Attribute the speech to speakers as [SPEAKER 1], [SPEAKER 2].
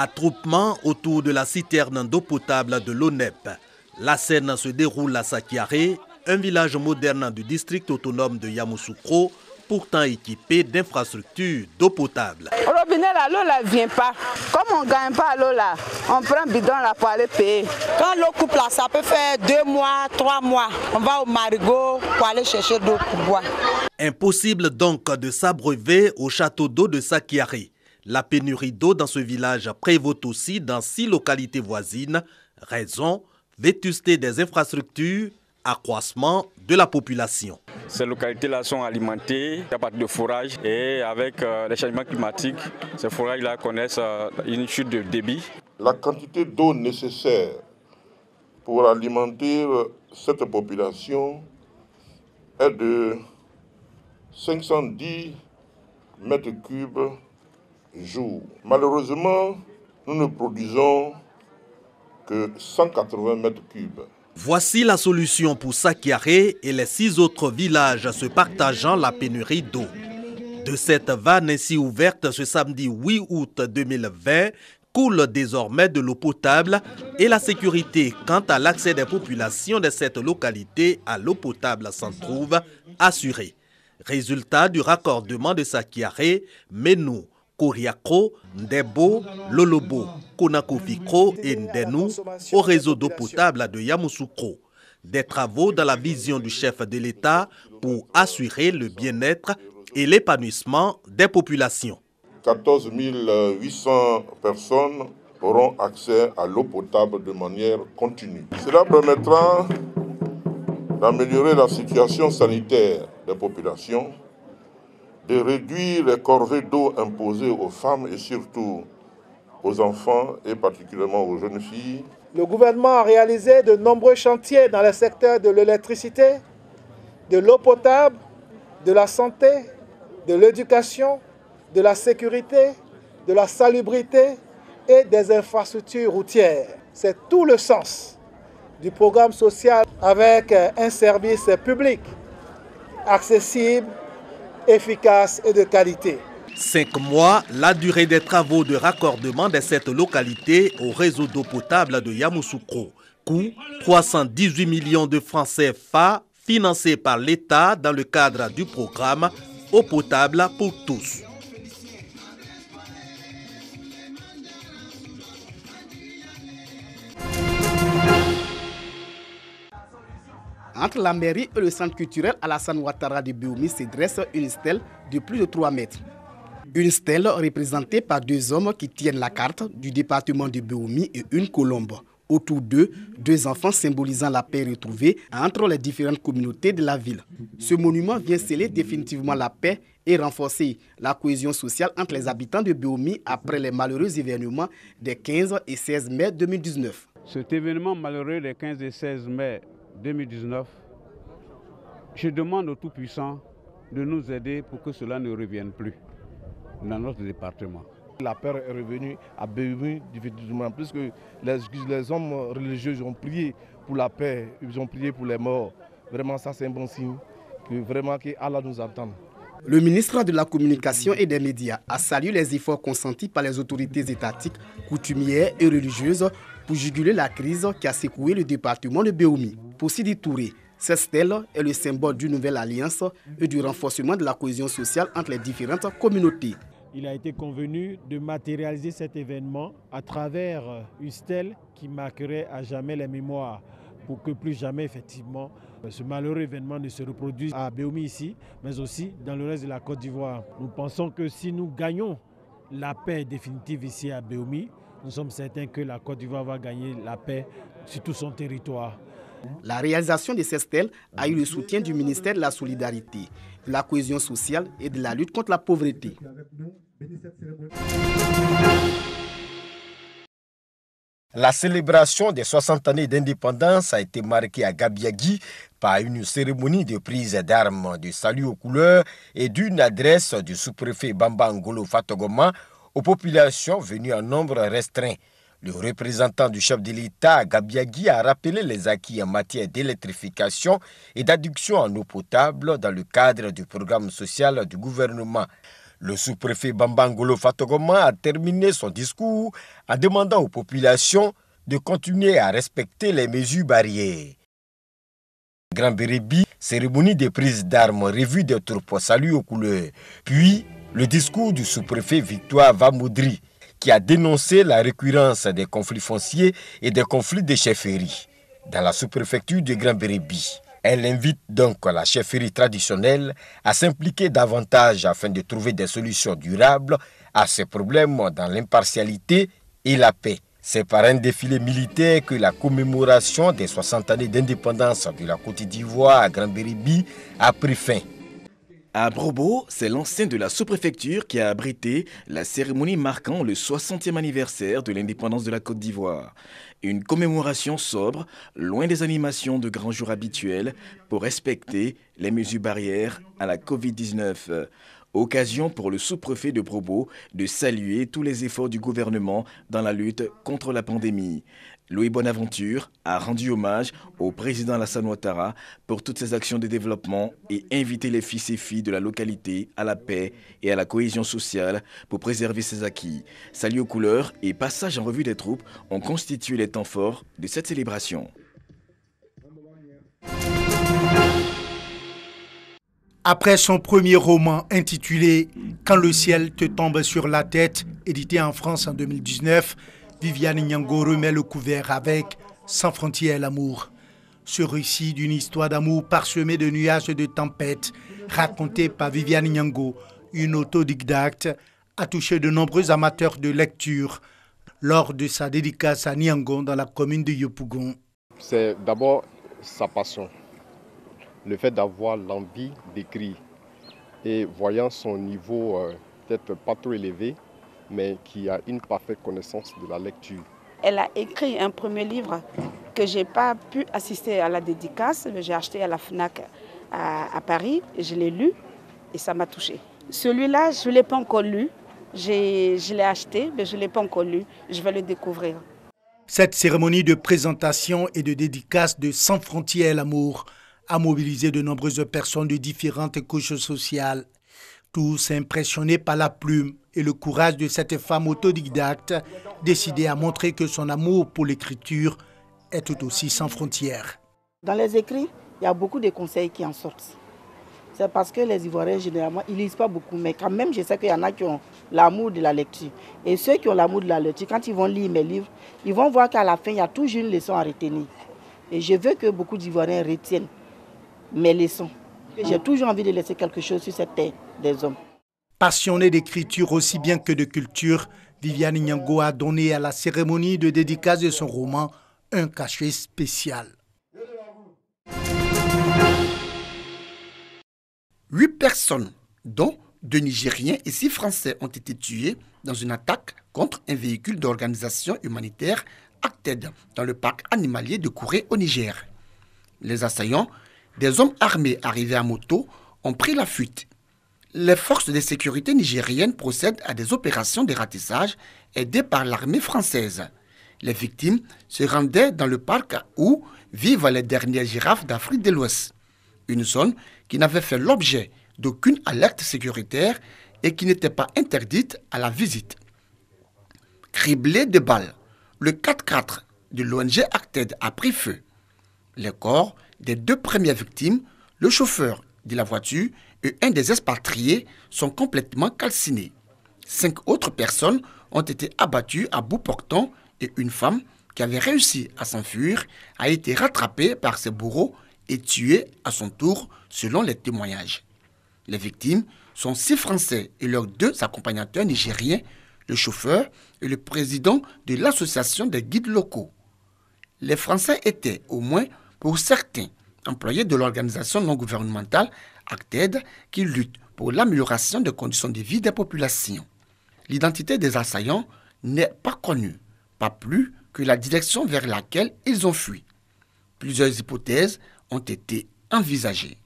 [SPEAKER 1] Attroupement autour de la citerne d'eau potable de l'ONEP. La scène se déroule à Sakiaré, un village moderne du district autonome de Yamoussoukro, pourtant équipé d'infrastructures d'eau potable.
[SPEAKER 2] Au robinet, là, l'eau ne vient pas. Comme on ne gagne pas l'eau là, on prend un bidon là pour aller payer. Quand l'eau coupe là, ça peut faire 2 mois, 3 mois. On va au marigot pour aller chercher d'eau pour boire.
[SPEAKER 1] Impossible donc de s'abreuver au château d'eau de Sakiaré. La pénurie d'eau dans ce village prévaut aussi dans 6 localités voisines. Raison, vétusté des infrastructures, accroissement de la population.
[SPEAKER 3] Ces localités-là sont alimentées à partir de forages et avec les changements climatiques, ces forages-là connaissent une chute de débit.
[SPEAKER 4] La quantité d'eau nécessaire pour alimenter cette population est de 510 mètres cubes jour. Malheureusement, nous ne produisons que 180 mètres cubes.
[SPEAKER 1] Voici la solution pour Sakiaré et les 6 autres villages se partageant la pénurie d'eau. De cette vanne ainsi ouverte ce samedi 8 août 2020, coule désormais de l'eau potable et la sécurité quant à l'accès des populations de cette localité à l'eau potable s'en trouve assurée. Résultat du raccordement de Sakiaré, Menou, Koriako, Ndebo, Lolobo, Konakofikro et Ndenou au réseau d'eau potable de Yamoussoukro. Des travaux dans la vision du chef de l'État pour assurer le bien-être et l'épanouissement des populations.
[SPEAKER 4] 14 800 personnes auront accès à l'eau potable de manière continue. Cela permettra d'améliorer la situation sanitaire des populations, de réduire les corvées d'eau imposées aux femmes et surtout aux enfants et particulièrement aux jeunes filles.
[SPEAKER 5] Le gouvernement a réalisé de nombreux chantiers dans le secteur de l'électricité, de l'eau potable, de la santé, de l'éducation, de la sécurité, de la salubrité et des infrastructures routières. C'est tout le sens du programme social avec un service public accessible, efficace et de qualité.
[SPEAKER 1] 5 mois, la durée des travaux de raccordement de cette localité au réseau d'eau potable de Yamoussoukro. Coût 318 millions de francs CFA financés par l'État dans le cadre du programme Eau potable pour tous.
[SPEAKER 6] Entre la mairie et le centre culturel Alassane Ouattara de Béoumi se dresse une stèle de plus de 3 mètres. Une stèle représentée par 2 hommes qui tiennent la carte du département de Béoumi et une colombe. Autour d'eux, 2 enfants symbolisant la paix retrouvée entre les différentes communautés de la ville. Ce monument vient sceller définitivement la paix et renforcer la cohésion sociale entre les habitants de Béoumi après les malheureux événements des 15 et 16 mai 2019.
[SPEAKER 7] Cet événement malheureux des 15 et 16 mai 2019, je demande aux Tout-Puissants de nous aider pour que cela ne revienne plus dans notre département.
[SPEAKER 8] La paix est revenue à Béoumi définitivement, puisque les hommes religieux ont prié pour la paix, ils ont prié pour les morts. Vraiment, ça c'est un bon signe que Allah nous attend.
[SPEAKER 6] Le ministre de la Communication et des Médias a salué les efforts consentis par les autorités étatiques, coutumières et religieuses pour juguler la crise qui a secoué le département de Béoumi. Pour Sidi Touré, cette stèle est le symbole d'une nouvelle alliance et du renforcement de la cohésion sociale entre les différentes communautés.
[SPEAKER 9] Il a été convenu de matérialiser cet événement à travers une stèle qui marquerait à jamais les mémoires pour que plus jamais effectivement ce malheureux événement ne se reproduise à Béoumi ici, mais aussi dans le reste de la Côte d'Ivoire. Nous pensons que si nous gagnons la paix définitive ici à Béoumi, nous sommes certains que la Côte d'Ivoire va gagner la paix sur tout son territoire.
[SPEAKER 6] La réalisation de cette stèle a eu le soutien du ministère de la Solidarité, de la Cohésion sociale et de la lutte contre la pauvreté.
[SPEAKER 10] La célébration des 60 années d'indépendance a été marquée à Gabiagui par une cérémonie de prise d'armes, de salut aux couleurs et d'une adresse du sous-préfet Bamba Ngolo Fatogoma aux populations venues en nombre restreint. Le représentant du chef de l'État à Gabiagui a rappelé les acquis en matière d'électrification et d'adduction en eau potable dans le cadre du programme social du gouvernement. Le sous-préfet Bambangolo Fatogoma a terminé son discours en demandant aux populations de continuer à respecter les mesures barrières. Grand Bérébi, cérémonie de prise d'armes, revue des troupes, salut aux couleurs. Puis, le discours du sous-préfet Victoire Vamoudri, qui a dénoncé la récurrence des conflits fonciers et des conflits de chefferie dans la sous-préfecture de Grand Bérébi. Elle invite donc la chefferie traditionnelle à s'impliquer davantage afin de trouver des solutions durables à ces problèmes dans l'impartialité et la paix. C'est par un défilé militaire que la commémoration des 60 années d'indépendance de la Côte d'Ivoire à Grand Bérébi a pris fin.
[SPEAKER 11] À Brobo, c'est l'enceinte de la sous-préfecture qui a abrité la cérémonie marquant le 60e anniversaire de l'indépendance de la Côte d'Ivoire. Une commémoration sobre, loin des animations de grands jours habituels, pour respecter les mesures barrières à la Covid-19. Occasion pour le sous-préfet de Brobo de saluer tous les efforts du gouvernement dans la lutte contre la pandémie. Louis Bonaventure a rendu hommage au président Alassane Ouattara pour toutes ses actions de développement et invité les fils et filles de la localité à la paix et à la cohésion sociale pour préserver ses acquis. Salut aux couleurs et passage en revue des troupes ont constitué les temps forts de cette célébration.
[SPEAKER 12] Après son premier roman intitulé « Quand le ciel te tombe sur la tête », édité en France en 2019, Viviane Nyango remet le couvert avec « Sans frontières l'amour ». Ce récit d'une histoire d'amour parsemée de nuages et de tempêtes, raconté par Viviane Nyango, une autodidacte, a touché de nombreux amateurs de lecture lors de sa dédicace à Nyango dans la commune de Yopougon.
[SPEAKER 13] C'est d'abord sa passion. Le fait d'avoir l'envie d'écrire et voyant son niveau peut-être pas trop élevé, mais qui a une parfaite connaissance de la lecture.
[SPEAKER 2] Elle a écrit un premier livre que je n'ai pas pu assister à la dédicace. J'ai acheté à la FNAC à Paris, je l'ai lu et ça m'a touchée. Celui-là, je ne l'ai pas encore lu. Je l'ai acheté, mais je ne l'ai pas encore lu. Je vais le découvrir.
[SPEAKER 12] Cette cérémonie de présentation et de dédicace de Sans frontières l'amour a mobilisé de nombreuses personnes de différentes couches sociales. Tous impressionnés par la plume et le courage de cette femme autodidacte, décidée à montrer que son amour pour l'écriture est tout aussi sans frontières.
[SPEAKER 2] Dans les écrits, il y a beaucoup de conseils qui en sortent. C'est parce que les Ivoiriens, généralement, ils ne lisent pas beaucoup. Mais quand même, je sais qu'il y en a qui ont l'amour de la lecture. Et ceux qui ont l'amour de la lecture, quand ils vont lire mes livres, ils vont voir qu'à la fin, il y a toujours une leçon à retenir. Et je veux que beaucoup d'Ivoiriens retiennent mes leçons. J'ai toujours envie de laisser quelque chose sur cette terre des hommes.
[SPEAKER 12] Passionnée d'écriture aussi bien que de culture, Viviane Nyango a donné à la cérémonie de dédicace de son roman un cachet spécial.
[SPEAKER 6] 8 personnes, dont 2 Nigériens et 6 Français, ont été tués dans une attaque contre un véhicule d'organisation humanitaire Acted dans le parc animalier de Kouré au Niger. Les assaillants, des hommes armés arrivés à moto, ont pris la fuite. Les forces de sécurité nigériennes procèdent à des opérations de ratissage aidées par l'armée française. Les victimes se rendaient dans le parc où vivent les dernières girafes d'Afrique de l'Ouest, une zone qui n'avait fait l'objet d'aucune alerte sécuritaire et qui n'était pas interdite à la visite. Criblé de balles, le 4x4 de l'ONG Acted a pris feu. Les corps des 2 premières victimes, le chauffeur de la voiture et un des expatriés, sont complètement calcinés. 5 autres personnes ont été abattues à bout portant et une femme qui avait réussi à s'enfuir a été rattrapée par ses bourreaux et tuée à son tour selon les témoignages. Les victimes sont 6 Français et leurs 2 accompagnateurs nigériens, le chauffeur et le président de l'association des guides locaux. Les Français étaient, au moins pour certains, employés de l'organisation non gouvernementale Acted qui lutte pour l'amélioration des conditions de vie des populations. L'identité des assaillants n'est pas connue, pas plus que la direction vers laquelle ils ont fui. Plusieurs hypothèses ont été envisagées.